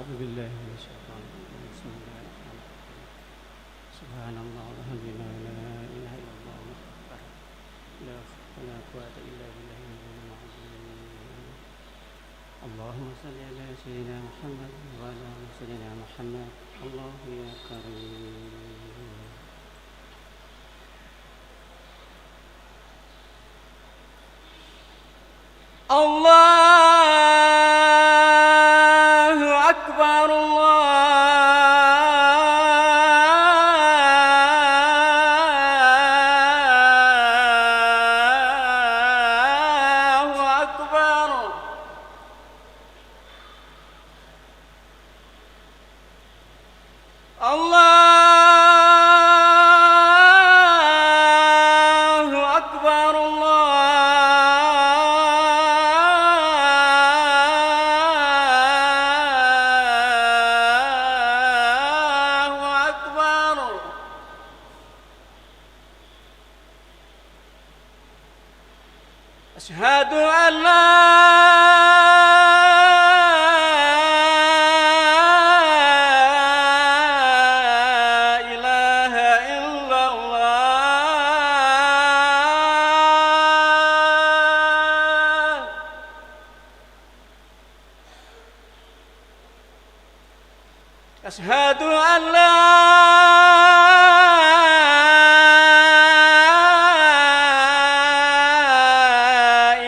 أعوذ بالله من الشيطان الرجيم بسم الله الرحمن الرحيم سبحان الله والحمد لله لا إله إلا الله والله أكبر لا حول ولا قوة إلا بالله العظيم اللهم صل على سيدنا محمد وعلى آل سيدنا محمد الله يا كريم الله أكبر الله أكبر الله أكبر الله أكبر أشهد أن لا إله إلا الله أشهد أن لا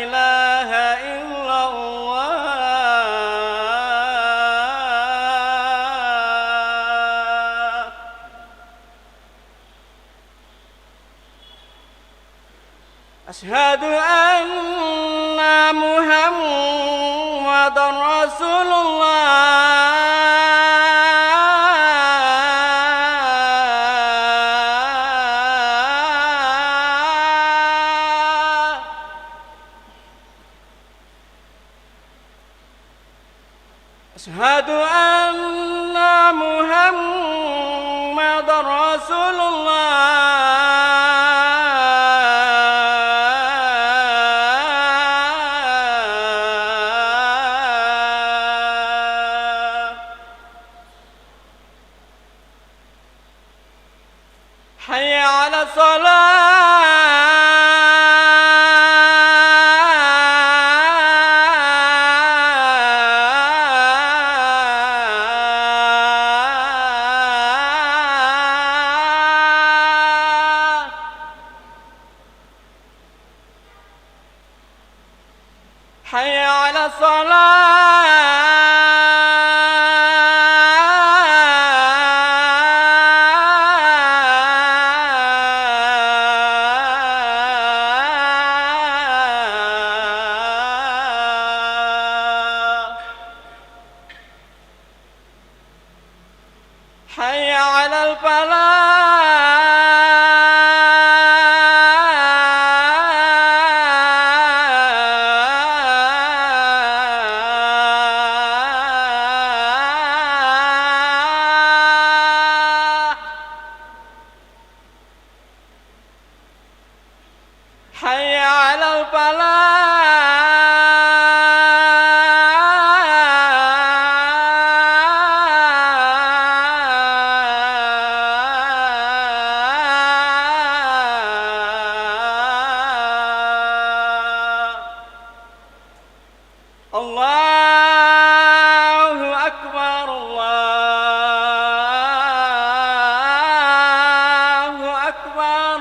إله إلا الله أشهد أن محمدا رسول الله أشهد أن محمدا رسول الله حي على الصلاة حي على الصلاة حي على الفلاح حي على الفلاح الله أكبر الله أكبر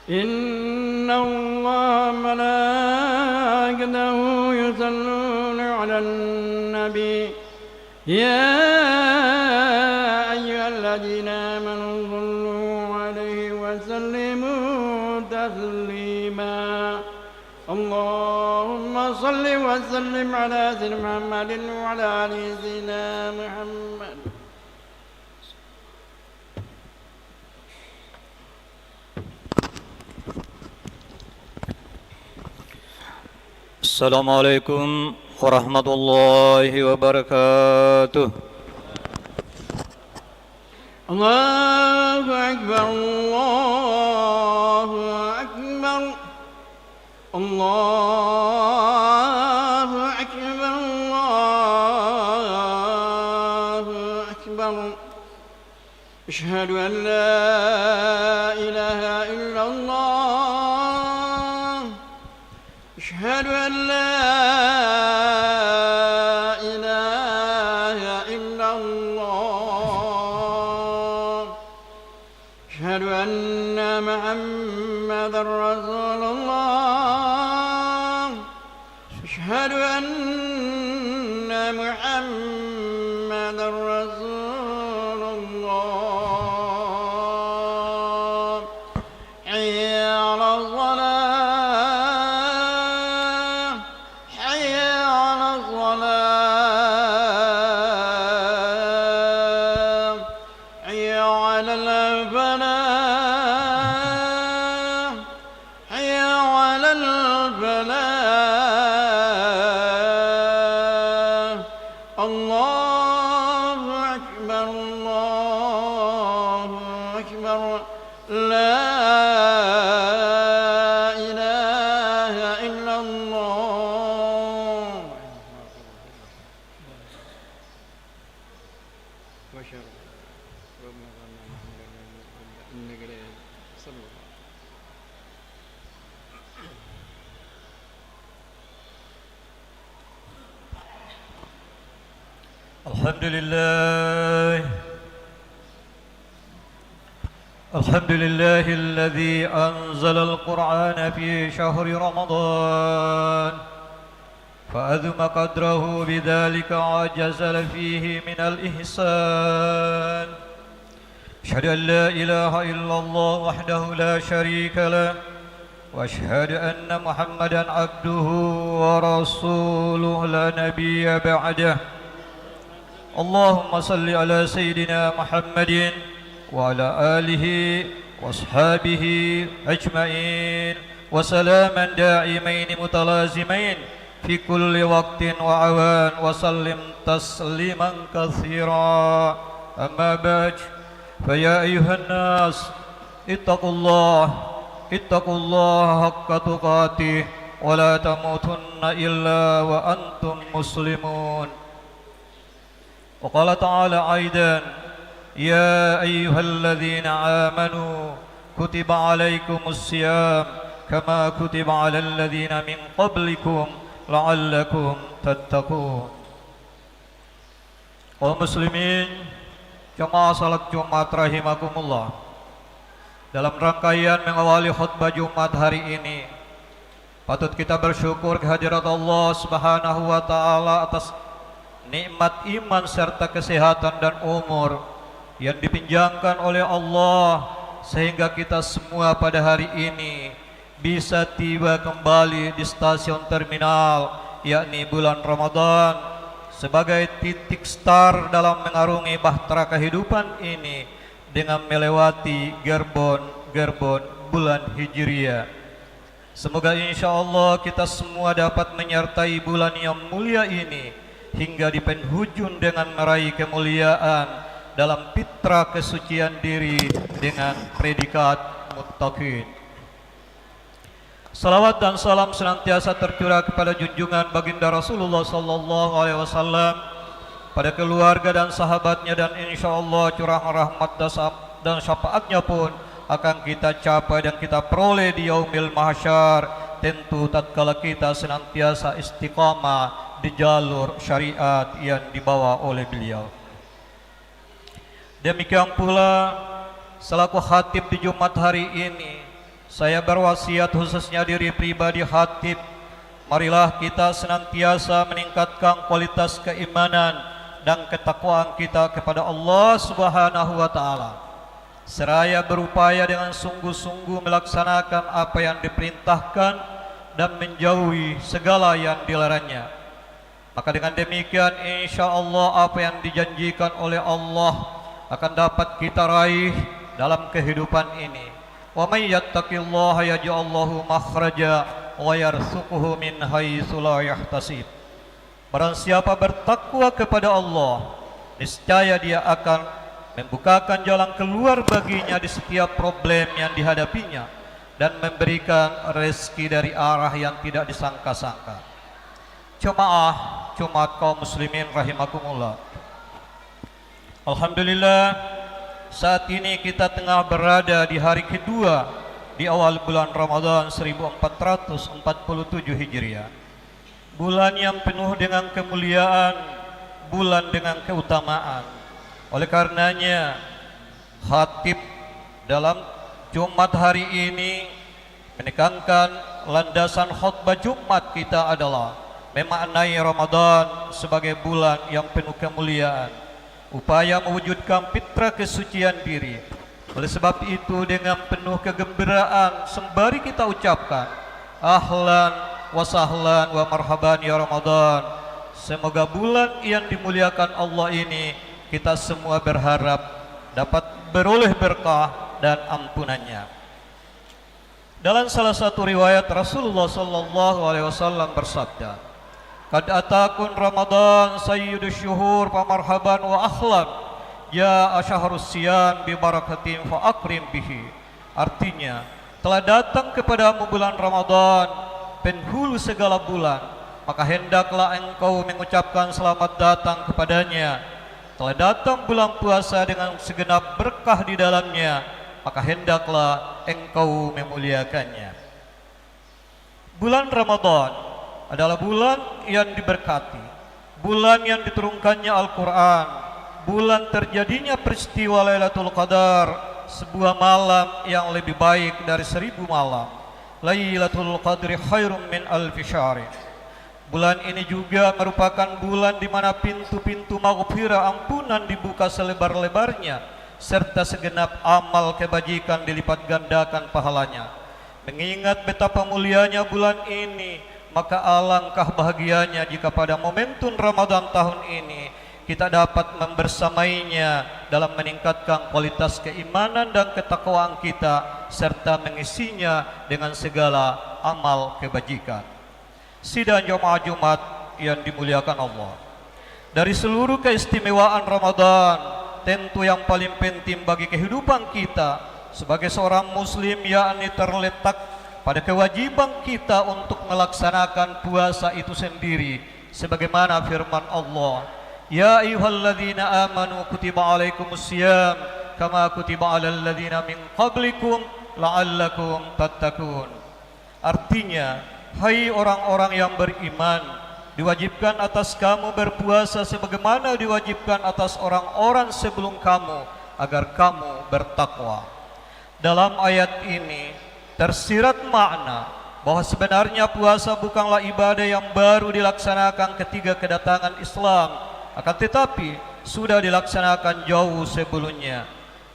إن الله ملائكته يصلون على النبي يا أيها الذين آمنوا صلوا عليه وسلموا تسليما اللهم صل وسلم على سيدنا محمد وعلى آل سيدنا محمد. Assalamualaikum warahmatullahi wabarakatuh. Allahu Akbar, Allahu Akbar, Allahu Akbar, Allahu Akbar. Asyhadu an la ilaha illallah. Asyhadu an la ilaha illallah. Asyhadu anna Muhammadar Rasulullah. Asyhadu anna Muhammadar Rasulullah. Hayya 'alas shalah, hayya 'alas shalah, hayya 'alal falah, hayya 'alal falah. Allahu Akbar, Allahu Akbar. La ilaha illallah. الحمد لله الذي أنزل القرآن في شهر رمضان فأذم قدره بذلك وجزل فيه من الإحسان. أشهد أن لا إله إلا الله وحده لا شريك له وأشهد أن محمدا عبده ورسوله لا نبي بعده. اللهم صل على سيدنا محمد وعلى آله وأصحابه أجمعين وسلاما دائمين متلازمين في كل وقت وعوان وسلم تسليما كثيرا. أما بعد فيا أيها الناس اتقوا الله حق تقاته ولا تموتن إلا وأنتم مسلمون. وقال تعالى أيضا يا أيها الذين آمنوا كتب عليكم الصيام كما كتب على الذين من قبلكم لعلكم تتقون. Kaum muslimin jamaah salat Jumat rahimakumullah, dalam rangkaian mengawali khutbah Jumat hari ini patut kita bersyukur kehadirat Allah Subhanahu wa taala atas nikmat iman serta kesehatan dan umur yang dipinjamkan oleh Allah sehingga kita semua pada hari ini bisa tiba kembali di stasiun terminal yakni bulan Ramadan sebagai titik start dalam mengarungi bahtera kehidupan ini dengan melewati gerbon bulan Hijriah. Semoga insya Allah kita semua dapat menyertai bulan yang mulia ini hingga di penghujung dengan meraih kemuliaan dalam fitrah kesucian diri dengan predikat muttaqin. Salawat dan salam senantiasa tercurah kepada junjungan baginda Rasulullah sallallahu alaihi wasallam, pada keluarga dan sahabatnya, dan insyaallah curahan rahmat dan syafaatnya pun akan kita capai dan kita peroleh di yaumil mahsyar, tentu tatkala kita senantiasa istiqamah di jalur syariat yang dibawa oleh beliau. Demikian pula selaku khatib di Jumat hari ini, saya berwasiat khususnya diri pribadi khatib, marilah kita senantiasa meningkatkan kualitas keimanan dan ketakwaan kita kepada Allah Subhanahu wa taala, seraya berupaya dengan sungguh-sungguh melaksanakan apa yang diperintahkan dan menjauhi segala yang dilarangnya. Maka dengan demikian insya Allah apa yang dijanjikan oleh Allah akan dapat kita raih dalam kehidupan ini. Wa may yattaqillaha yaj'al lahu makhraja wa yarzuqhu min haitsu la yahtasib. Barang siapa bertakwa kepada Allah, niscaya dia akan membukakan jalan keluar baginya di setiap problem yang dihadapinya dan memberikan rezeki dari arah yang tidak disangka-sangka. Jemaah Jumat kaum muslimin rahimakumullah. Alhamdulillah, saat ini kita tengah berada di hari kedua di awal bulan Ramadan 1447 Hijriah. Bulan yang penuh dengan kemuliaan, bulan dengan keutamaan. Oleh karenanya, khatib dalam Jumat hari ini menekankan landasan khutbah Jumat kita adalah memaknai Ramadan sebagai bulan yang penuh kemuliaan, upaya mewujudkan fitrah kesucian diri. Oleh sebab itu dengan penuh kegembiraan sembari kita ucapkan ahlan wa sahlan wa marhaban ya Ramadan. Semoga bulan yang dimuliakan Allah ini kita semua berharap dapat beroleh berkah dan ampunannya. Dalam salah satu riwayat Rasulullah sallallahu alaihi wasallam bersabda, "Qad atakum Ramadan sayyidus syuhur fa marhaban wa ahlan ya asyahrus siyam bi barakatin fa akrim bihi." Artinya, telah datang kepadamu bulan Ramadan, penghulu segala bulan, maka hendaklah engkau mengucapkan selamat datang kepadanya. Telah datang bulan puasa dengan segenap berkah di dalamnya, maka hendaklah engkau memuliakannya. Bulan Ramadan adalah bulan yang diberkati, bulan yang diturunkannya Al-Quran, bulan terjadinya peristiwa Lailatul Qadar, sebuah malam yang lebih baik dari 1000 malam. Lailatul Qadri khairum min alfi syahr. Bulan ini juga merupakan bulan di mana pintu-pintu maghfirah ampunan dibuka selebar-lebarnya, serta segenap amal kebajikan dilipat gandakan pahalanya. Mengingat betapa mulianya bulan ini, maka alangkah bahagianya jika pada momentum Ramadan tahun ini kita dapat membersamainya dalam meningkatkan kualitas keimanan dan ketakwaan kita serta mengisinya dengan segala amal kebajikan. Sidang jemaah Jumat yang dimuliakan Allah, dari seluruh keistimewaan Ramadan, tentu yang paling penting bagi kehidupan kita sebagai seorang muslim yakni terletak pada kewajiban kita untuk melaksanakan puasa itu sendiri, sebagaimana firman Allah, "Ya ayyuhalladzina amanu kutiba alaikumusiyam kama kutiba alal ladzina min qablikum la'allakum tattaqun." Artinya, hai orang-orang yang beriman, diwajibkan atas kamu berpuasa sebagaimana diwajibkan atas orang-orang sebelum kamu agar kamu bertakwa. Dalam ayat ini tersirat makna bahwa sebenarnya puasa bukanlah ibadah yang baru dilaksanakan ketika kedatangan Islam, akan tetapi sudah dilaksanakan jauh sebelumnya.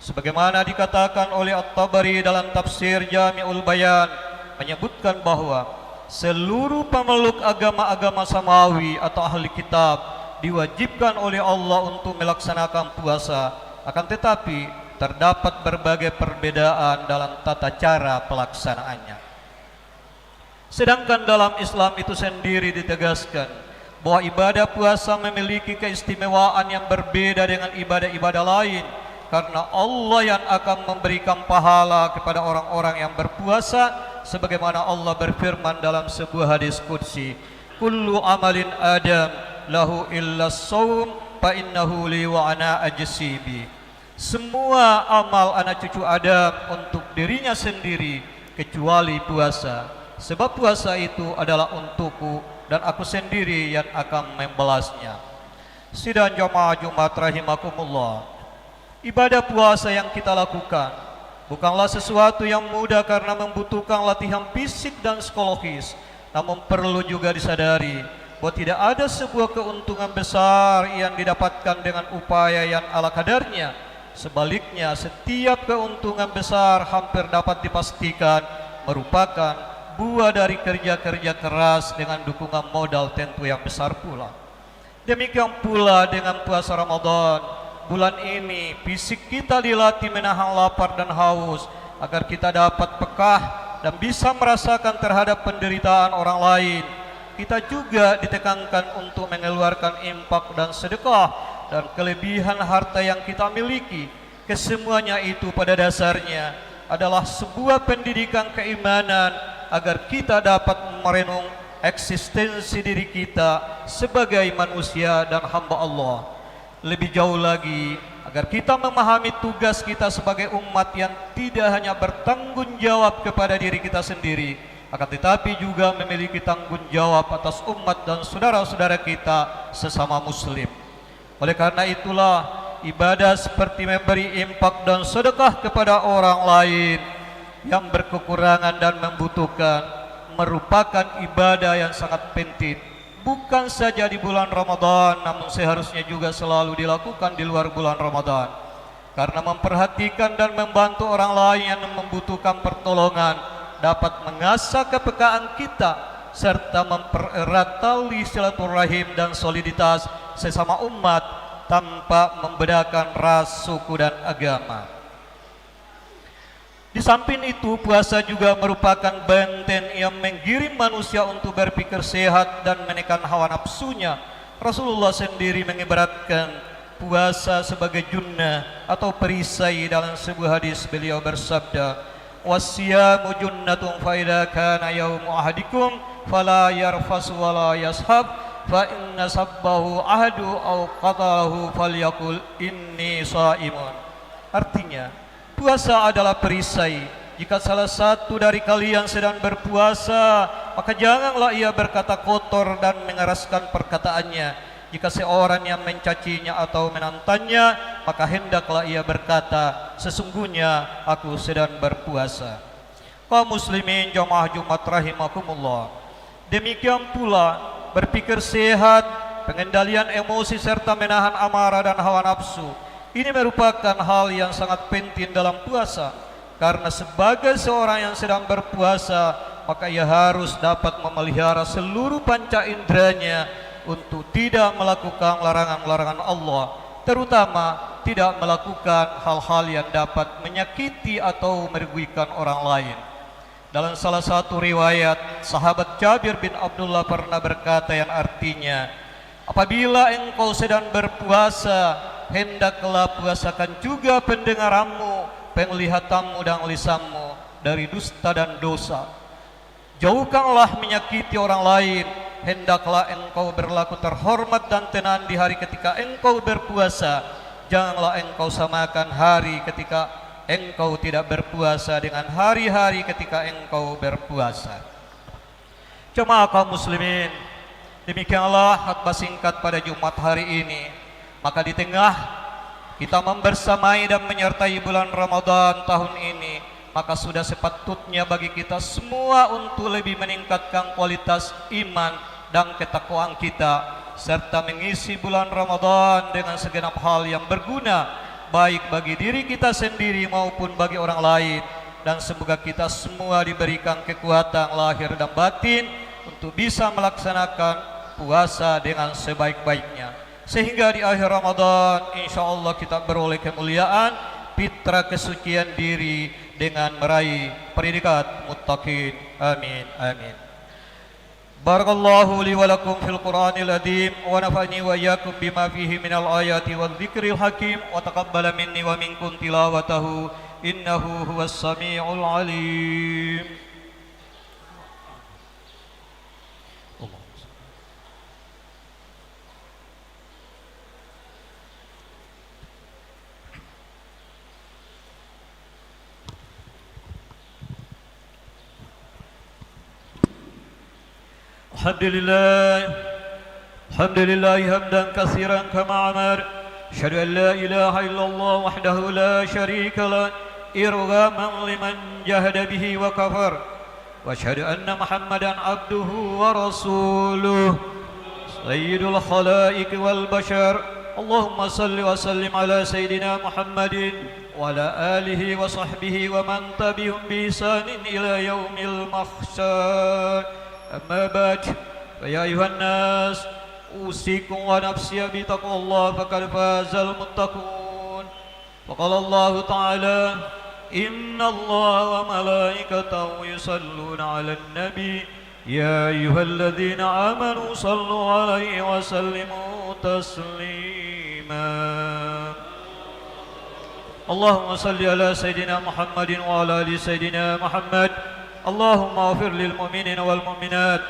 Sebagaimana dikatakan oleh At-Tabari dalam tafsir Jami'ul Bayan, menyebutkan bahwa seluruh pemeluk agama-agama samawi atau ahli kitab diwajibkan oleh Allah untuk melaksanakan puasa, akan tetapi terdapat berbagai perbedaan dalam tata cara pelaksanaannya. Sedangkan dalam Islam itu sendiri ditegaskan bahwa ibadah puasa memiliki keistimewaan yang berbeda dengan ibadah-ibadah lain, karena Allah yang akan memberikan pahala kepada orang-orang yang berpuasa, sebagaimana Allah berfirman dalam sebuah hadis qudsi, "Kullu amalin Adam lahu illa shaum fa innahu li wa ana ajsibi." Semua amal anak cucu Adam untuk dirinya sendiri kecuali puasa, sebab puasa itu adalah untukku dan aku sendiri yang akan membalasnya. Sidang jamaah Jumat rahimakumullah, ibadah puasa yang kita lakukan bukanlah sesuatu yang mudah karena membutuhkan latihan fisik dan psikologis. Namun perlu juga disadari bahwa tidak ada sebuah keuntungan besar yang didapatkan dengan upaya yang ala kadarnya. Sebaliknya, setiap keuntungan besar hampir dapat dipastikan merupakan buah dari kerja-kerja keras dengan dukungan modal tentu yang besar pula. Demikian pula dengan puasa Ramadan. Bulan ini fisik kita dilatih menahan lapar dan haus agar kita dapat pekah dan bisa merasakan terhadap penderitaan orang lain. Kita juga ditekankan untuk mengeluarkan infak dan sedekah dan kelebihan harta yang kita miliki. Kesemuanya itu pada dasarnya adalah sebuah pendidikan keimanan agar kita dapat merenung eksistensi diri kita sebagai manusia dan hamba Allah. Lebih jauh lagi, agar kita memahami tugas kita sebagai umat yang tidak hanya bertanggung jawab kepada diri kita sendiri, akan tetapi juga memiliki tanggung jawab atas umat dan saudara-saudara kita sesama muslim. Oleh karena itulah, ibadah seperti memberi infak dan sedekah kepada orang lain yang berkekurangan dan membutuhkan merupakan ibadah yang sangat penting. Bukan saja di bulan Ramadan, namun seharusnya juga selalu dilakukan di luar bulan Ramadan. Karena memperhatikan dan membantu orang lain yang membutuhkan pertolongan dapat mengasah kepekaan kita serta mempererat tali silaturahim dan soliditas sesama umat tanpa membedakan ras, suku dan agama. Di samping itu, puasa juga merupakan benteng yang menggiring manusia untuk berpikir sehat dan menekan hawa nafsunya. Rasulullah sendiri mengibaratkan puasa sebagai junnah atau perisai. Dalam sebuah hadis beliau bersabda, "Wasyamu junnatun fa idza kana yaumu ahadikum fala yarfas wa la yashab fa inna sabbahu ahadu aw qatalahu falyaqul inni shaimun." Artinya, puasa adalah perisai. Jika salah satu dari kalian sedang berpuasa, maka janganlah ia berkata kotor dan mengeraskan perkataannya. Jika seorang yang mencacinya atau menantangnya, maka hendaklah ia berkata, sesungguhnya aku sedang berpuasa. Kaum muslimin jamaah Jumat rahimakumullah. Demikian pula berpikir sehat, pengendalian emosi serta menahan amarah dan hawa nafsu. Ini merupakan hal yang sangat penting dalam puasa, karena sebagai seorang yang sedang berpuasa, maka ia harus dapat memelihara seluruh panca inderanya untuk tidak melakukan larangan-larangan Allah, terutama tidak melakukan hal-hal yang dapat menyakiti atau merugikan orang lain. Dalam salah satu riwayat, sahabat Jabir bin Abdullah pernah berkata yang artinya, apabila engkau sedang berpuasa, hendaklah puasakan juga pendengaranmu, penglihatanmu dan lisanmu dari dusta dan dosa. Jauhkanlah menyakiti orang lain. Hendaklah engkau berlaku terhormat dan tenang di hari ketika engkau berpuasa. Janganlah engkau samakan hari ketika engkau tidak berpuasa dengan hari-hari ketika engkau berpuasa. Jemaah kaum muslimin, demikianlah khutbah singkat pada Jumat hari ini. Maka di tengah kita membersamai dan menyertai bulan Ramadan tahun ini, maka sudah sepatutnya bagi kita semua untuk lebih meningkatkan kualitas iman dan ketakwaan kita, serta mengisi bulan Ramadan dengan segenap hal yang berguna, baik bagi diri kita sendiri maupun bagi orang lain. Dan semoga kita semua diberikan kekuatan lahir dan batin untuk bisa melaksanakan puasa dengan sebaik-baiknya, sehingga di akhir Ramadan insyaallah kita beroleh kemuliaan fitra kesucian diri dengan meraih predikat muttaqin. Amin amin. Barakallahu li wa lakum fil Qur'anil azim wa nafa'ni wa iyyakum bima fihi minal ayati wadh dzikril hakim wa taqabbala minni wa minkum tilawatahu innahu huwas samiul alim. Alhamdulillah hamdan katsiran kama amar. Asyhadu an la ilaha illallah wahdahu la syarika lah إرغاما لمن جهد به وكفر وأشهد أن محمدا عبده ورسوله سيد الخلائق والبشر اللهم صل وسلم على سيدنا محمد وعلى آله وصحبه ومن تبعهم بإحسان إلى يوم المحشر أما بعد فيا أيها الناس أوصيكم ونفسي بتقوى الله فقد فاز المتقون وقال الله تعالى إن الله وملائكته يصلون على النبي يا أيها الذين آمنوا صلوا عليه وسلموا تسليما اللهم صل على سيدنا محمد وعلى آل سيدنا محمد اللهم اغفر للمؤمنين والمؤمنات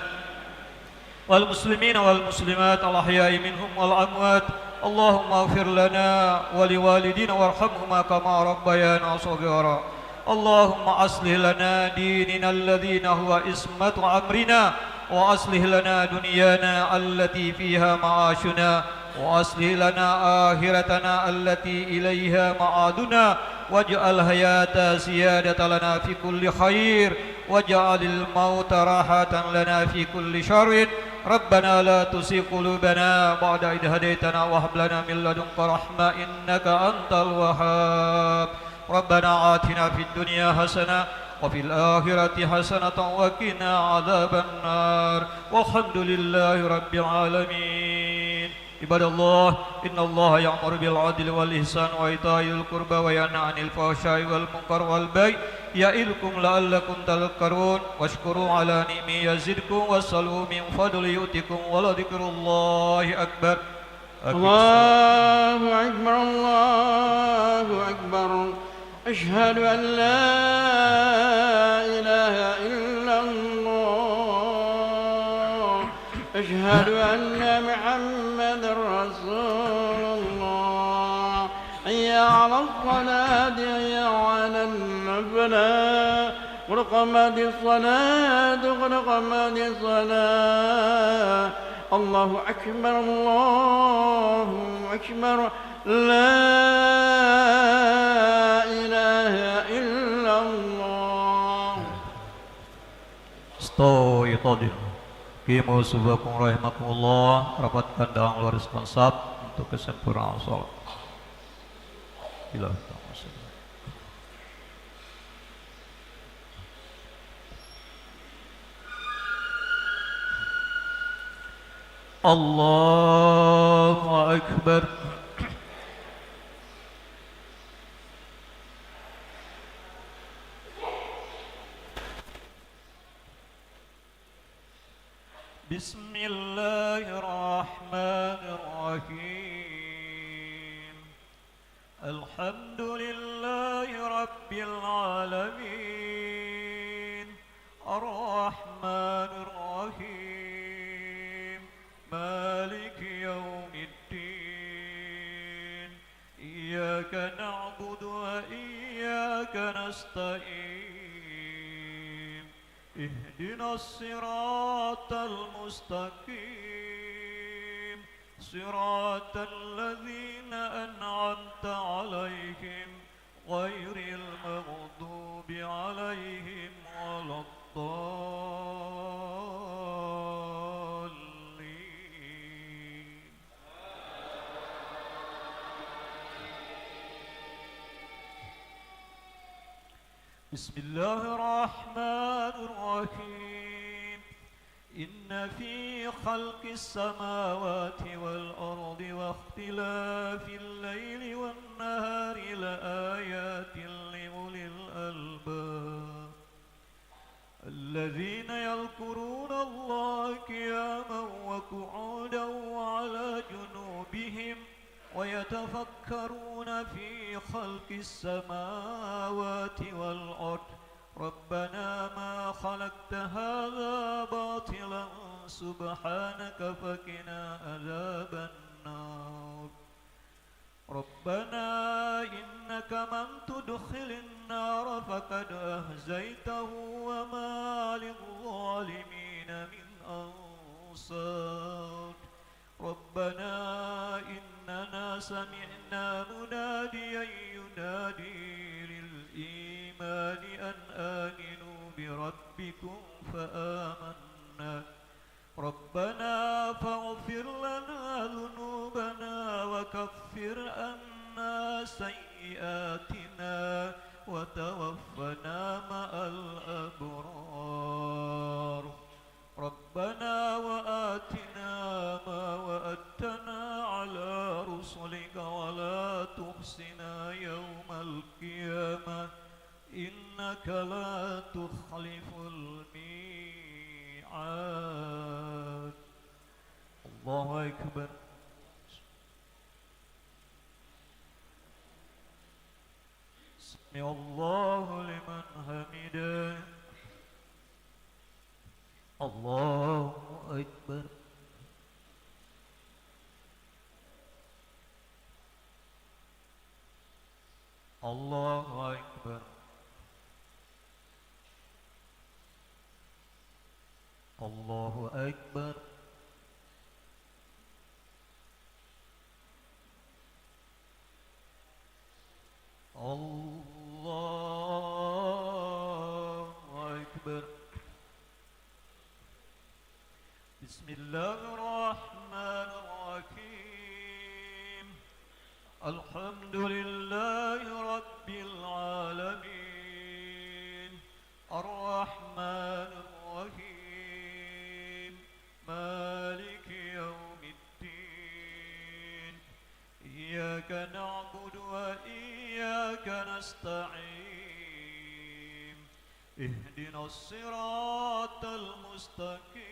والمسلمين والمسلمات الأحياء منهم والأموات اللهم اغفر لنا ولوالدينا وارحمهما كما ربيانا صغيرا اللهم أصلح لنا ديننا الذين هو عصمة أمرنا وأصلح لنا دنيانا التي فيها معاشنا وأصلح لنا آخرتنا التي إليها معادنا واجعل الحياة زيادة لنا في كل خير واجعل الموت راحة لنا في كل شر ربنا لا تزغ قلوبنا بعد إذ هديتنا وهب لنا من لدنك رحمة إنك أنت الوهاب ربنا آتنا في الدنيا حسنة وفي الآخرة حسنة وقنا عذاب النار والحمد لله رب العالمين عباد الله إن الله يأمر بالعدل والإحسان وإيتاء ذي القربى وينهى عن الفحشاء والمنكر والبغي يعظكم لعلكم تذكرون واشكروا على نعمه يزدكم واسألوا من فضله يؤتكم ولذكر الله أكبر الله أكبر الله أكبر أشهد أن لا إله إلا الله أشهد أن محمد رسول الله حي على الصلاة حي على الفلاح قد قامت الصلاة قد قامت الصلاة الله أكبر الله أكبر لا إله إلا الله Stoitodil Kimu subakum rahimakumullah rapatkan dalam luar responsab untuk kesempurnaan sholat bila Allahu Akbar Bismillahirrahmanirrahim Alhamdulillahi Rabbil Alamin Ar-Rahmanir-Rahim Maliki Yawmiddin Iyyaka na'budu wa iyyaka nasta'in اهدنا الصراط المستقيم صراط الذين أنعمت عليهم غير المغضوب عليهم ولا الضالين بسم الله الرحمن الرحيم إن في خلق السماوات والأرض واختلاف الليل والنهار لآيات لأولي الألباب الذين يذكرون الله قياما وقعودا وعلى جنوبهم ويتفكرون في خلق السماوات والأرض ربنا ما خلقت هذا باطلا سبحانك فقنا عذاب النار ربنا إنك من تدخل النار فقد أخزيته وما للظالمين من أنصار ربنا إننا سمعنا مناديا ينادي للإيمان بربكم فآمنا ربنا فاغفر لنا ذنوبنا وكفر عنا سيئاتنا وتوفنا مع الأبرار ربنا وآتنا ما وعدتنا على رسلك ولا تخزنا يوم القيامة إنك لا تخلف الميعاد. الله أكبر. سمع الله لمن حمده. الله أكبر. الله أكبر. الله أكبر. الله أكبر. بسم الله الرحمن الرحيم. الحمد لله رب العالمين الرحمن الرحيم مالك يوم الدين إياك نعبد وإياك نستعين اهدنا الصراط المستقيم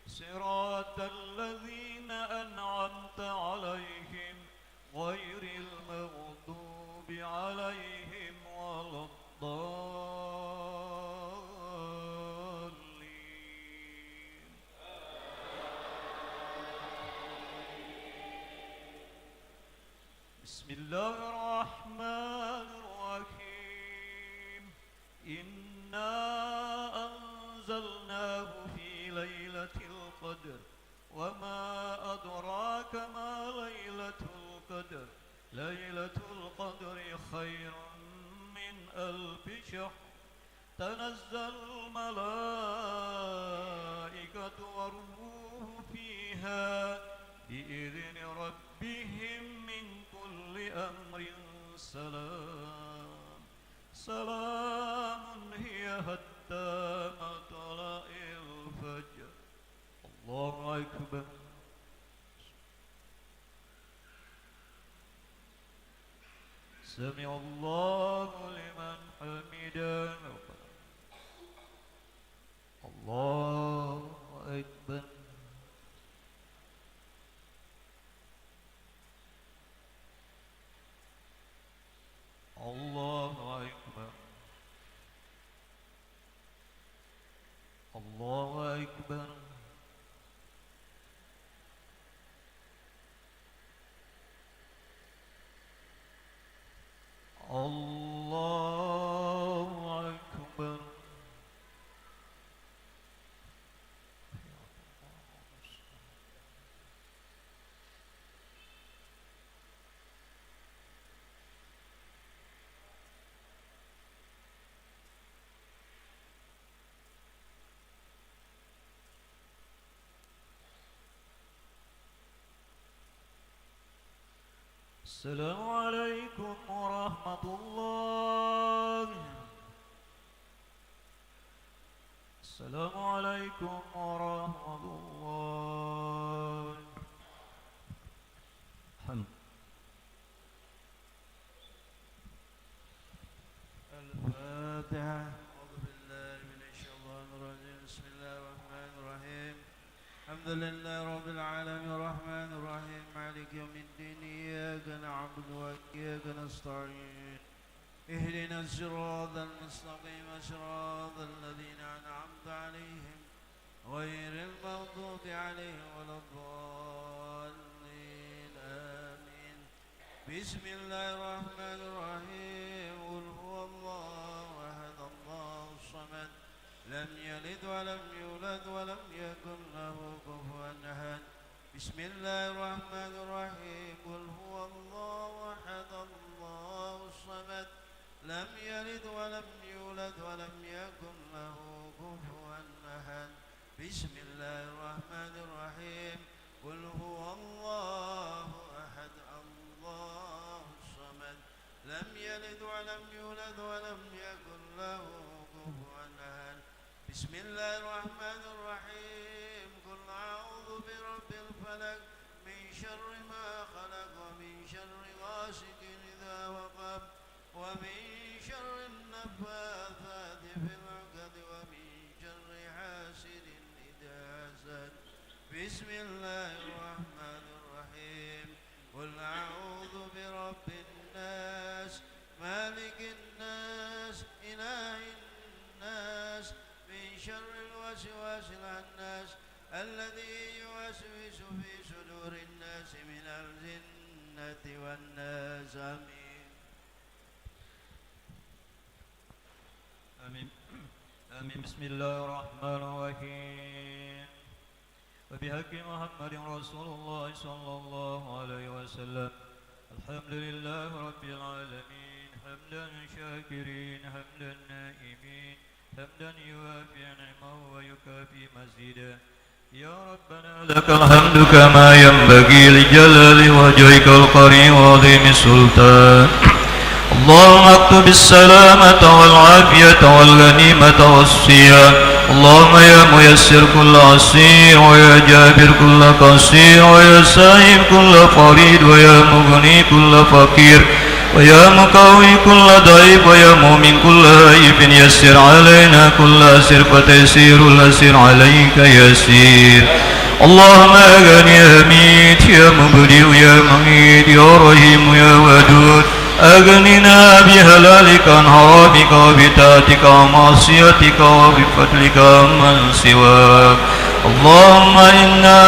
صراط الذين أنعمت عليهم غير المغضوب عليهم ولا الضالين. بسم الله الرحمن الرحيم. إنا أنزلناه في ليلة القدر وما أدراك ما ليلة القدر ليلة القدر خير من 1000 شهر تنزل الملائكة والروح فيها بإذن ربهم من كل أمر سلام سلام هي حتى مطلع الفجر. الله أكبر. سمع الله لمن حمده. الله أكبر. الله أكبر. الله أكبر. الله أكبر. السلام عليكم ورحمة الله. السلام عليكم ورحمة الله. الحمد. الفاتحة. أعوذ بالله من الشيطان الرجيم. بسم الله الرحمن الرحيم. الحمد لله رب العالمين الرحمن الرحيم مالك يوم الدين إياك نعبد وإياك نستعين اهدنا الصراط المستقيم صراط الذين أنعمت عليهم غير المغضوب عليهم ولا الضالين آمين. بسم الله الرحمن الرحيم. قل هو الله أحد الله الصمد لم يلد ولم يولد ولم يكن له كفوا أحد. بسم الله الرحمن الرحيم. قل هو الله أحد الله الصمد لم يلد ولم يولد ولم يكن له كفوا أحد. بسم الله الرحمن الرحيم. قل هو الله أحد الله الصمد لم يلد ولم يولد ولم يكن له كفوا أحد. بسم الله الرحمن الرحيم. قل أعوذ برب الفلق من شر ما خلق ومن شر غاسق إذا وقب ومن شر النفاثات في العقد ومن شر حاسد إذا حسد. بسم الله الرحمن الرحيم. قل أعوذ برب الناس مالك الناس إله الناس من شر الوسواس الخناس الذي يوسوس في صدور الناس من الجنة والناس. آمين. آمين. آمين. بسم الله الرحمن الرحيم. وبحق محمد رسول الله صلى الله عليه وسلم. الحمد لله رب العالمين حمدا شاكرين حمدا نائمين حمدا يوافي نعمه ويكافي مزيدا. يا ربنا لك الحمد كما ينبغي لجلال وجهك الكريم وعظيم السلطان. اللهم اكتب السلامة والعافية والغنيمة والصيام. اللهم يا ميسر كل عسير ويا جابر كل قصير ويا سائب كل فريد ويا مغني كل فقير ويا مقوي كل ضعيف ويا مؤمن كل هائف. يسر علينا كل أسر فتيسير الأسر عليك يسير. اللهم يا غني يا حميد يا مبدئ يا معيد يا رحيم يا ودود أغننا بهلالك عن حرامك وبطاعتك ومعصيتك وبفضلك عمن سواك. اللهم إنا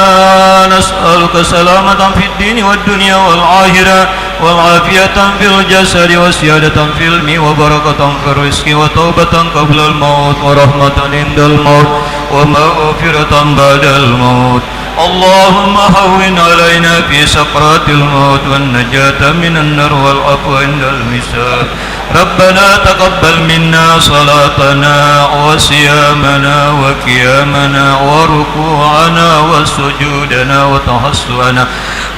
نسألك سلامة في الدين والدنيا والآخرة والعافية في الجسد وسيادة في العلم وبركة في الرزق وتوبة قبل الموت ورحمة عند الموت ومغفرة بعد الموت. اللهم هون علينا في سكرات الموت والنجاة من النار والعفو عند المساء. ربنا تقبل منا صلاتنا وصيامنا وقيامنا وركوعنا وسجودنا وتحسنا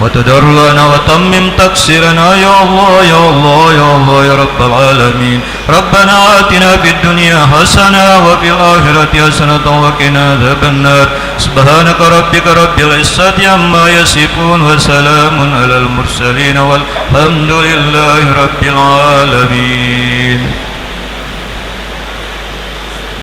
وتضرعنا وتمم تقصيرنا يا الله يا الله يا الله يا رب العالمين. ربنا آتنا في الدنيا حسنة وفي الآخرة حسنة وقنا عذاب النار. سبحانك ربك رب العزة عما يصفون وسلام على المرسلين والحمد لله رب العالمين.